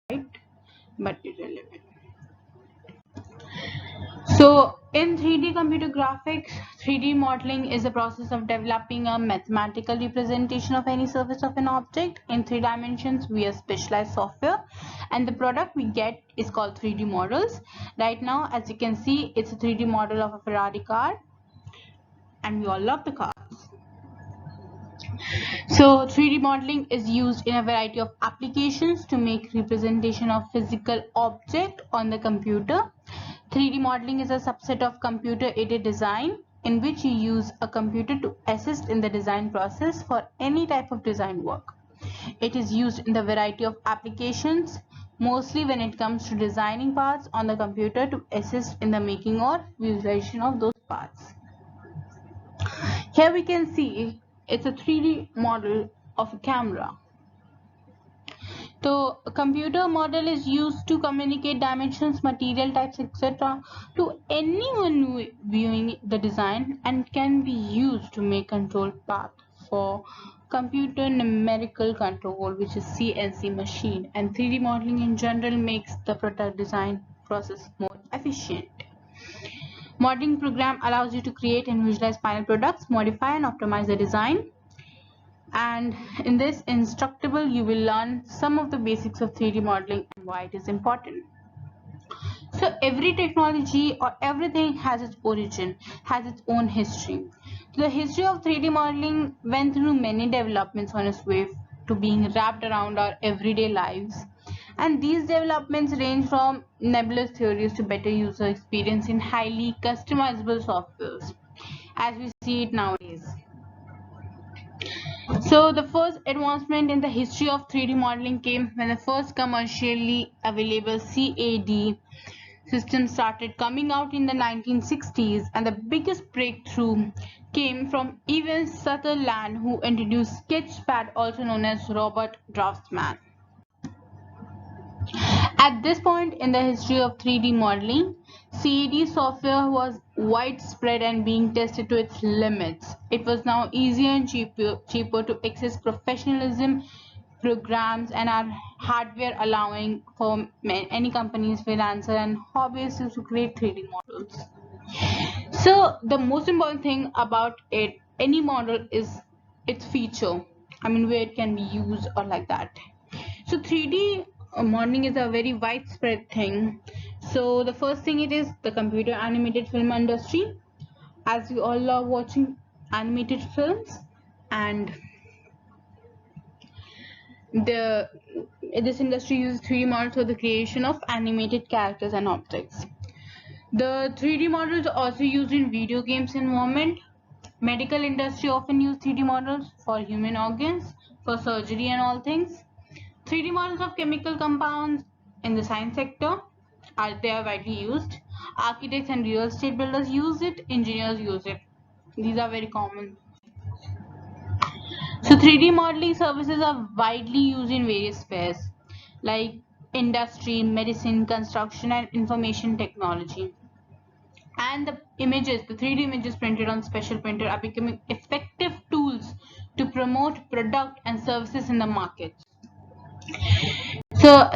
but irrelevant. So in 3D computer graphics, 3D modeling is a process of developing a mathematical representation of any surface of an object in 3 dimensions via specialized software, and the product we get is called 3D models. Right now, as you can see, it's a 3D model of a Ferrari car, and we all love the cars. So 3D modeling is used in a variety of applications to make representation of physical object on the computer. 3D modeling is a subset of computer-aided design in which you use a computer to assist in the design process for any type of design work. It is used in the variety of applications, mostly when it comes to designing parts on the computer to assist in the making or visualization of those parts. Here we can see it's a 3D model of a camera. So a computer model is used to communicate dimensions, material types, etc. to anyone viewing the design, and can be used to make control path for computer numerical control, which is CNC machine. And 3D modeling in general makes the product design process more efficient. Modeling program allows you to create and visualize final products, modify and optimize the design. And in this instructable, you will learn some of the basics of 3D modeling and why it is important. So every technology or everything has its origin, has its own history. The history of 3D modeling went through many developments on its way to being wrapped around our everyday lives. And these developments range from nebulous theories to better user experience in highly customizable softwares, as we see it nowadays. So the first advancement in the history of 3D modeling came when the first commercially available CAD system started coming out in the 1960s, and the biggest breakthrough came from Evan Sutherland, who introduced Sketchpad, also known as Robot Draftsman. At this point in the history of 3D modeling, CAD software was widespread and being tested to its limits. It was now easier and cheaper to access professionalism programs and our hardware, allowing for any companies, freelancer and hobbyists to create 3D models. So the most important thing about any model is its feature. I mean, where it can be used or like that. So 3D modeling is a very widespread thing. So the first thing it is the computer animated film industry, as we all love watching animated films, and this industry uses 3D models for the creation of animated characters and objects. The 3D models are also used in video games environment. Medical industry often use 3D models for human organs, for surgery and all things. 3D models of chemical compounds in the science sector are widely used. Architects and real estate builders use it. Engineers use it. These are very common. So 3D modeling services are widely used in various spheres like industry, medicine, construction, and information technology. And the 3D images printed on special printer are becoming effective tools to promote product and services in the market. So